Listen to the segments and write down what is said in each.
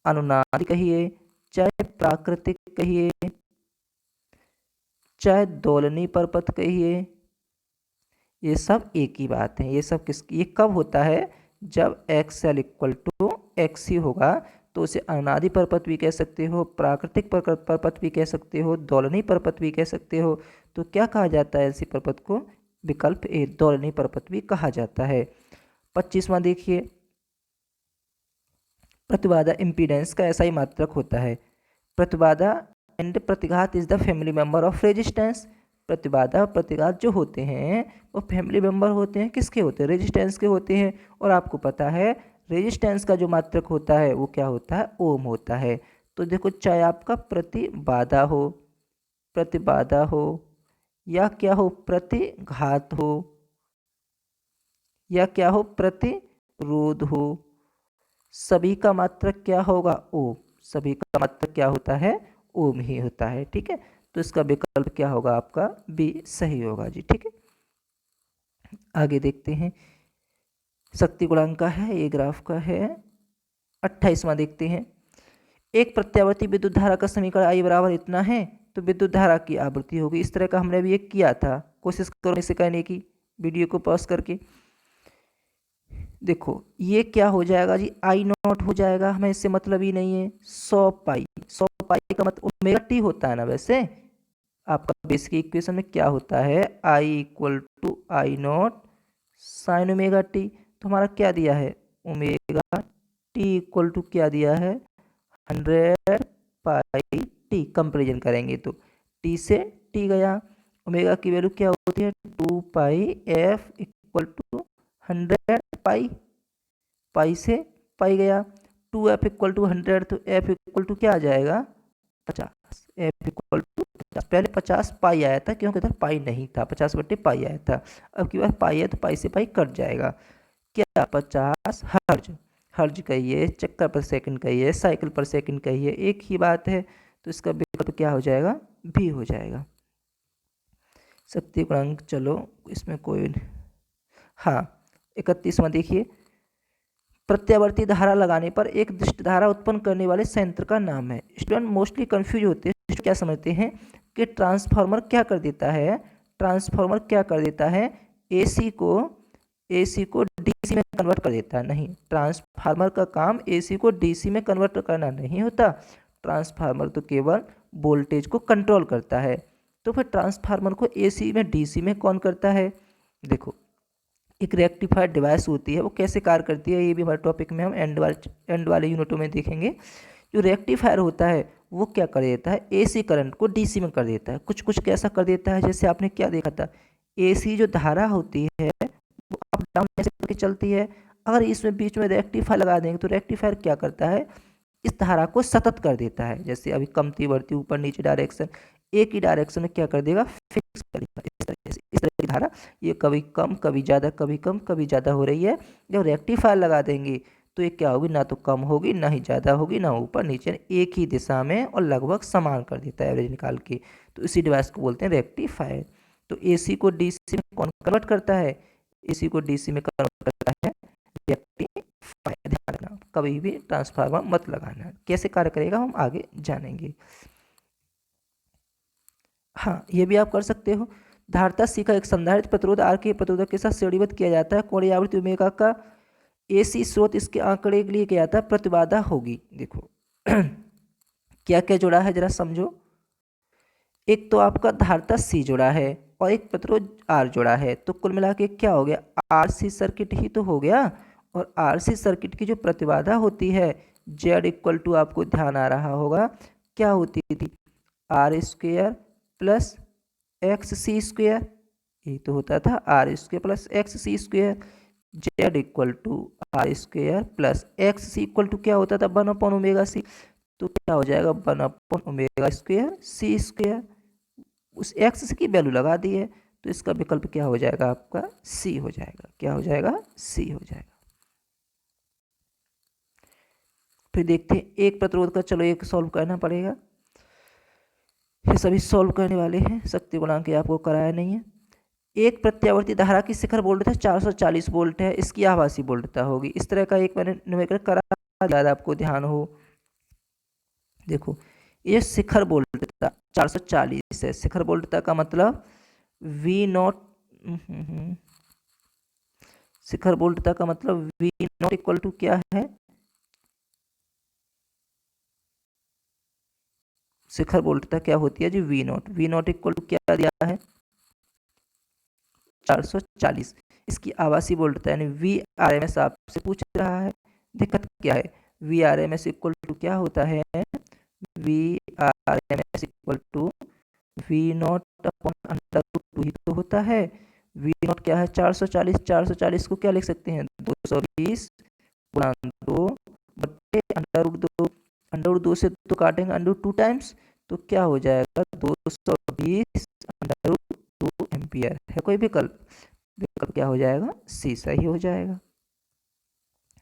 अनुनाद कहिए, चाहे प्राकृतिक कहिए, चाहे दोलनी परपथ कहिए, ये सब एक ही बात है। ये सब किसकी, ये कब होता है, जब एक्सएल इक्वल टू एक्स ही होगा तो उसे अनुनादी परपथ भी कह सकते हो, प्राकृतिक परपथ भी कह सकते हो, दोलनी परपथ भी कह सकते हो। तो क्या कहा जाता है ऐसी परपथ को, विकल्प ए दोलनी परपथ भी कहा जाता है। 25वां देखिए, प्रतिबाधा इम्पीडेंस का ऐसा ही मात्रक होता है। प्रतिबाधा एंड प्रतिघात is the family member of resistance. प्रतिबाधा और प्रतिघात जो होते हैं वो फैमिली मेंबर होते हैं, किसके होते हैं, रेजिस्टेंस के होते हैं। और आपको पता है रेजिस्टेंस का जो मात्रक होता है वो क्या होता है, ओम होता है। तो देखो, चाहे आपका प्रतिबाधा हो या क्या हो, प्रतिघात हो या क्या हो, प्रतिरोध हो, सभी का मात्रक क्या होगा, ओम। सभी का मात्रक क्या होता है, ओम ही होता है। ठीक है, तो इसका विकल्प क्या होगा आपका, बी सही होगा जी। ठीक है, आगे देखते हैं। शक्ति गुणांक का है, ये ग्राफ का है। 28वां देखते हैं। एक प्रत्यावर्ती विद्युत धारा का समीकरण आई बराबर इतना है तो विद्युत धारा की आवृत्ति होगी। इस तरह का हमने भी एक किया था, कोशिश करो इसे करने की, वीडियो को पॉज करके। देखो ये क्या हो जाएगा जी, आई नॉट हो जाएगा, हमें इससे मतलब ही नहीं है। 100 पाई का मतलब ओमेगा टी होता है ना। वैसे आपका बेसिक इक्वेशन में क्या होता है, I equal to I naught sine omega T. तो हमारा क्या दिया है, ओमेगा टी इक्वल टू क्या दिया है, 100 पाई टी। कंपेरिजन करेंगे तो टी से टी गया, ओमेगा की वैल्यू क्या होती है 2 पाई एफ इक्वल टू 100 पाई, पाई से पाई गया, 2f इक्वल टू 100, तो f इक्वल टू क्या आ जाएगा 50। f इक्वल टू 50, पहले 50 पाई आया था क्योंकि इधर पाई नहीं था, 50/पाई आया था। अब की बार पाई है तो पाई से पाई कट जाएगा, क्या 50 हर्ज। हर्ज कहिए, चक्कर पर सेकंड कहिए, साइकिल पर सेकंड कहिए, एक ही बात है। तो इसका विकल्प क्या हो जाएगा, बी हो जाएगा। शक्ति गुणांक, चलो इसमें कोई, हाँ 31वां देखिए। प्रत्यावर्ती धारा लगाने पर एक दृष्ट धारा उत्पन्न करने वाले संयंत्र का नाम है। स्टूडेंट मोस्टली कंफ्यूज होते हैं, क्या समझते हैं कि ट्रांसफार्मर क्या कर देता है, ट्रांसफार्मर क्या कर देता है, एसी को डीसी में कन्वर्ट कर देता है। नहीं, ट्रांसफार्मर का काम एसी को डीसी में कन्वर्ट करना नहीं होता। ट्रांसफार्मर तो केवल वोल्टेज को कंट्रोल करता है। तो फिर ट्रांसफार्मर को एसी में डीसी में कौन करता है, देखो एक रेक्टिफायर डिवाइस होती है, वो कैसे कार्य करती है ये भी हमारे टॉपिक में हम एंड वाले यूनिटों में देखेंगे। जो रेक्टिफायर होता है वो क्या कर देता है, एसी करंट को डीसी में कर देता है। कुछ कुछ कैसा कर देता है, जैसे आपने क्या देखा था, एसी जो धारा होती है वो अप डाउन ऐसे करके चलती है। अगर इसमें बीच में रेक्टिफायर लगा देंगे तो रेक्टिफायर क्या करता है, इस धारा को सतत कर देता है। जैसे अभी कमती बढ़ती ऊपर नीचे डायरेक्शन, एक ही डायरेक्शन में क्या कर देगा, फिक्स कर देगा। इस तरह की धारा ये कभी कम कभी ज़्यादा, कभी कम कभी ज़्यादा हो रही है। जब रेक्टिफायर लगा देंगे तो ये क्या होगी, ना तो कम होगी ना ही ज़्यादा होगी, ना ऊपर नीचे, एक ही दिशा में और लगभग समान कर देता है एवरेज निकाल के। तो इसी डिवाइस को बोलते हैं रेक्टिफायर। तो एसी को डीसी में कौन कन्वर्ट करता है, एसी को डीसी में कन्वर्ट करता है रेक्टिफायर। ध्यान रखना, कभी भी ट्रांसफार्मर मत लगाना। कैसे कार्य करेगा हम आगे जानेंगे। हाँ ये भी आप कर सकते हो। धारता सी का एक संधारित्र प्रतिरोध आर के प्रतिरोधक के साथ श्रेणीबद्ध किया जाता है। कोणीय आवृत्ति ओमेगा का एसी स्रोत इसके आंकड़े के लिए किया जाता है। प्रतिबाधा होगी, देखो क्या क्या जुड़ा है जरा समझो। एक तो आपका धारता सी जुड़ा है और एक प्रतिरोध आर जुड़ा है, तो कुल मिला के क्या हो गया, आरसी सर्किट ही तो हो गया। और आरसी सर्किट की जो प्रतिबाधा होती है जेड इक्वल टू, आपको ध्यान आ रहा होगा क्या होती थी, R square plus X C square, यही तो होता था, R square plus X C square. Z equal to R square plus X C equal to क्या होता था, 1/ओमेगा सी। तो क्या हो जाएगा 1/ओमेगा स्क्वेयर सी स्क्वेयर। उस एक्स की वैल्यू लगा दी है तो इसका विकल्प क्या हो जाएगा आपका, सी हो जाएगा। क्या हो जाएगा, सी हो जाएगा। फिर देखते हैं एक प्रतिरोध का, चलो एक सॉल्व करना पड़ेगा, ये सभी सॉल्व करने वाले हैं। शक्ति गुणांक आपको कराया नहीं है। एक प्रत्यावर्ती धारा की शिखर वोल्टता 440 वोल्ट है, इसकी आभासी वोल्टता होगी। इस तरह का एक मैंने न्यूमेरिकल करा, ज़्यादा आपको ध्यान हो देखो ये शिखर वोल्टता 440 है। शिखर वोल्टता का मतलब वी नॉट, शिखर वोल्टता का मतलब वी नॉट इक्वल टू क्या है, शिखर वोल्टता क्या होती है जी, V naught. V naught equal to क्या दिया है 440। इसकी आवासीय वोल्टता यानी वी आर एम एस आपसे पूछ रहा है। दिक्कत क्या है, V R M S equal to क्या होता है, V R M S equal to V naught upon under root two ही तो होता है। वी नॉट क्या है 440, 440 को क्या लिख सकते हैं 220 गुणा 2 बट्टे अंडर रूट 2, अंडर रूट 2 से तो काटेंगे अंडर रूट 2 टाइम्स, तो क्या हो जाएगा 220 अंडर रूट 2 एम्पियर। है कोई विकल्प, विकल्प क्या हो जाएगा सी सही हो जाएगा।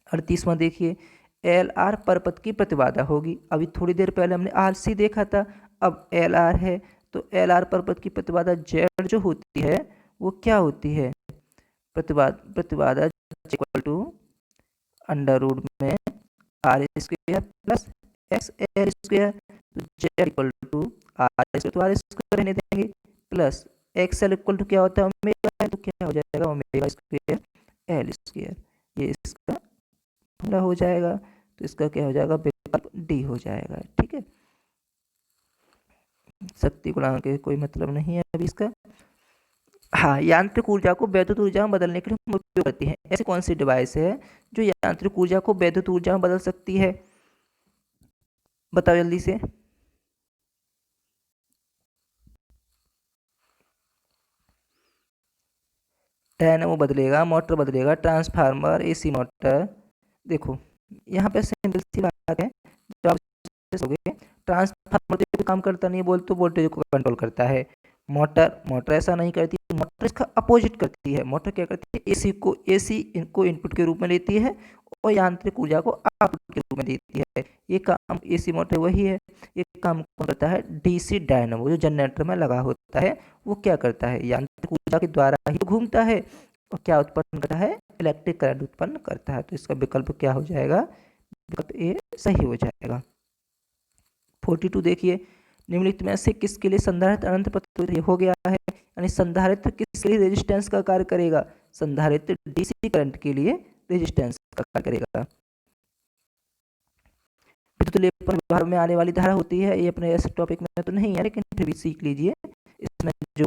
38वां देखिए, एल आर परपथ की प्रतिबाधा होगी। अभी थोड़ी देर पहले हमने आर सी देखा था, अब एल आर है, तो एल आर परपथ की प्रतिबाधा जेड जो होती है वो क्या होती है, प्रतिबाधा इक्वल टू अंडर रूट में R square plus X L square, तो Z equal to R square, तो आर स्क्वायर रहने देंगे, plus X L equal to क्या होता है ओमेगा, तो क्या हो जाएगा ओमेगा स्क्वायर एल स्क्वायर। ये इसका फॉर्मूला हो जाएगा, तो इसका क्या हो जाएगा विकल्प डी हो जाएगा। ठीक है, शक्ति गुणांक के कोई मतलब नहीं है अभी इसका। हाँ, यांत्रिक ऊर्जा को वैद्युत ऊर्जा में बदलने के लिए हम उपयोग करते हैं। ऐसी कौन सी डिवाइस है जो यांत्रिक ऊर्जा को वैद्युत ऊर्जा में बदल सकती है, बताओ जल्दी से। डायनेमो बदलेगा, मोटर बदलेगा, ट्रांसफार्मर, एसी मोटर। देखो यहाँ पे सिंपल सी बात है, जो आप ट्रांसफार्मर तो काम करता नहीं है, बोल तो वोल्टेज को कंट्रोल करता है। मोटर, मोटर ऐसा नहीं करती, मोटर इसका अपोजिट करती है। मोटर क्या करती है, एसी इनको इनपुट के रूप में लेती है और यांत्रिक ऊर्जा को आउटपुट के रूप में देती है। ये काम एसी मोटर वही है। ये काम कौन करता है, डीसी डायनेमो जो जनरेटर में लगा होता है वो क्या करता है, यांत्रिक ऊर्जा के द्वारा ही घूमता है और क्या उत्पन्न करता है, इलेक्ट्रिक करंट उत्पन्न करता है। तो इसका विकल्प क्या हो जाएगा, विकल्प ए सही हो जाएगा। 42 देखिए, निम्नलिखित में से किसके लिए संधारित्र अनंत प्रतिरोधी हो गया है, यानी संधारित्र किसके लिए रेजिस्टेंस का कार्य करेगा, संधारित्र डीसी करंट के लिए रेजिस्टेंस का कार्य करेगा। विद्युत लेपन व्यवहार में आने वाली धारा होती है, ये अपने ऐसे टॉपिक में तो नहीं है लेकिन फिर भी सीख लीजिए। इसमें जो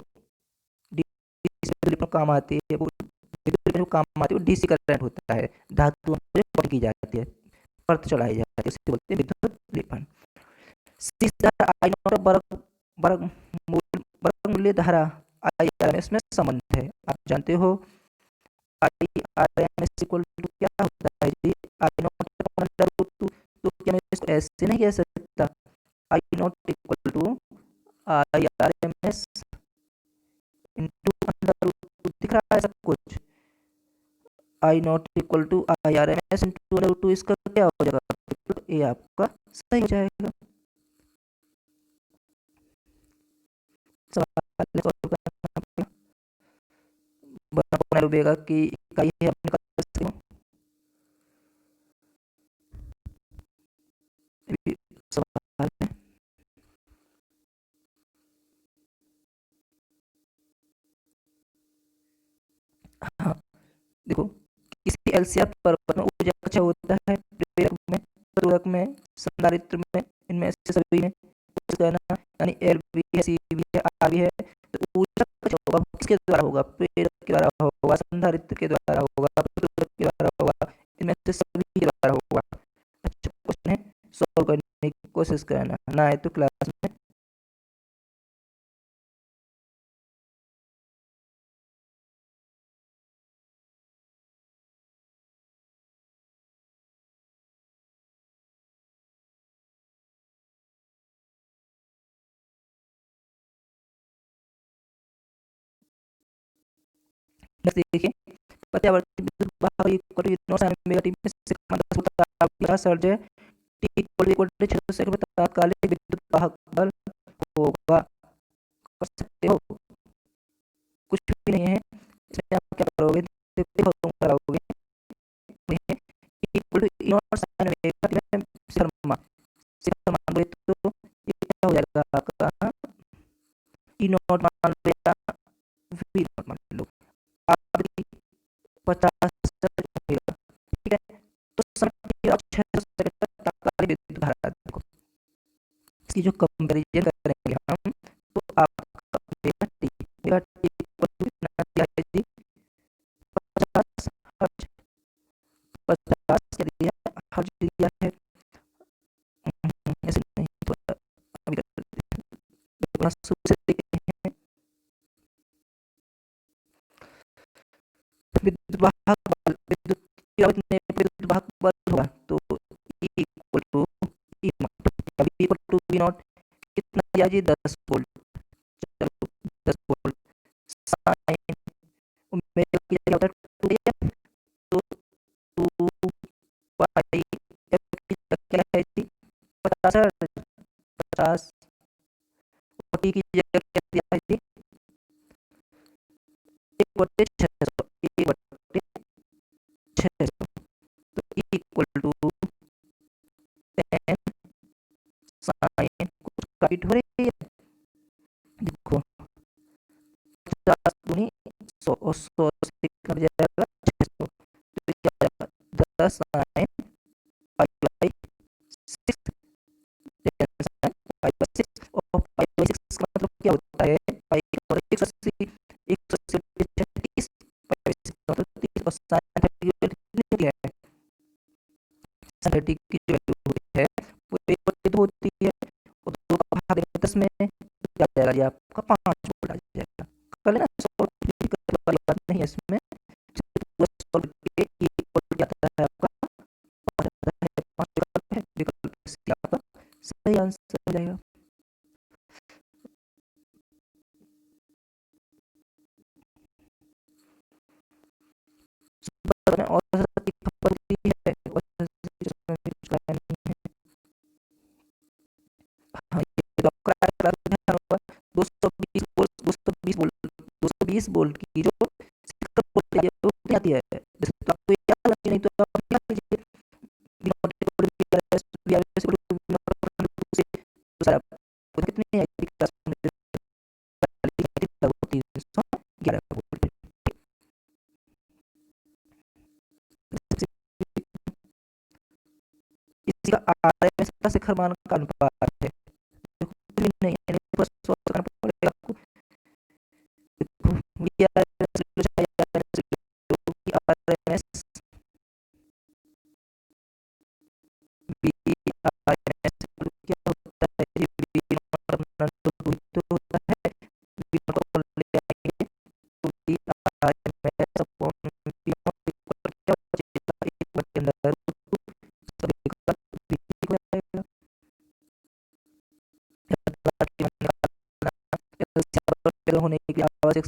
डीसी लेपन काम आती है वो विद्युत जो काम आती है वो डीसी करंट होता है, धातु की जाती है, परत चलाई जाती है, इसे बोलते हैं विद्युत लेपन। आई नॉट वर्ग मूल्य धारा आई आर एम एस में संबंध है, आप जानते हो I R M S equal to क्या होता है जी, I naught under root two. तो क्या मैं इसको ऐसे नहीं कह सकता, I naught equal to I R M S into under root two, दिख रहा है सब कुछ, I naught equal to I R M S into under root two, इसका क्या हो जाएगा, ये आपका सही हो जाएगा। की इकाई है अपने सवाल है। हाँ देखो, किसी एलसीआर पर्वत में ऊर्जा अच्छा होता है, प्रेरक में, प्रतिरोधक में, संधारित्र में, इनमें से सभी में यानी एल भी है, सी भी है, आर भी है, तो ऊर्जा अच्छा होगा किसके द्वारा होगा, प्रेरक के द्वारा होगा, संधारित्र के द्वारा होगा, प्रतिरोधक के द्वारा होगा, इनमें से सभी के द्वारा होगा। अच्छा क्वेश्चन है, सॉल्व करने की कोशिश करना, ना है तो क्लास में देखिए, प्रत्यावर्ती विद्युत प्रवाह equal to naught sine omega T में सिग्मा 10 बटा सर्ज है, टी इक्वल टू 600 सेकंड में तात्कालिक विद्युत वाहक बल होगा। कर सकते हो, कुछ भी नहीं है इसमें, आप क्या करोगे, फॉर्मूला लगाओगे, T equal to naught sine omega T में सिग्मा, सिग्मा मान लो तो सारी विद्युत धारा देखो, इसकी जो कंपैरिजन करेंगे हम, तो आपका ओमेगा टी इक्वल टू कितना दिया है जी, 50 हर्ट्ज, 50 क्या दिया है, हर्ट्ज दिया है। ऐसे नहीं, थोड़ा अभी कर देते हैं, थोड़ा शुरू से देखते हैं। विद्युत वाहक बल, विद्युत वाहक बल होगा तो E equal to E naught, अभी इक्वल टू वी नॉट कितना दिया जी, 10 वोल्ट। चलो 10 वोल्ट साइन ओमेगा की जगह होता है 2 तो 2 पाई एफ की जगह क्या है जी, 50 50, और टी की जगह क्या दिया है जी, 1/600, 1/600, तो E इक्वल टू 10 साइन, कुछ काट हो रही है, देखो 50 दूनी 100 और 100 से कट जाएगा 600, तो क्या हो जाएगा 10 sine pi by 6, 10 sine pi by 6, और पाई बाई 6 का मतलब क्या होता है, पाई और 180, 180 30, पाई बाई 6 का मतलब 30, और साइन 30 की वैल्यू कितनी है, साइन 30 की जो वैल्यू होती है वो 1/2 होती है, और 2 का भाग देंगे 10 में, तो क्या आ जाएगा जी आपका 5 वोल्ट आ जाएगा। कर लेना सॉल्व, दिक्कत वाली बात नहीं है इसमें, पूरा सॉल्व करके E इक्वल क्या आता है आपका, आ जाता है 5 विकल्प है, विकल्प सी आपका सही आंसर हो जाएगा। और खबर दी है, और नहीं है, हाँ ये तो आपका ध्यान होगा, 220 वोल्ट, 220 वोल्ट, 220 वोल्ट की जो वोल्टेज है वो क्या दिया है, जैसे तो आपको याद लगे, नहीं तो आप क्या कीजिए, कितनी है 311 वोल्ट। इसी का आरएमएस का शिखर मान का अनुपात है, नहीं है, बस सोच करना पड़ेगा आपको, होने की आवश्यक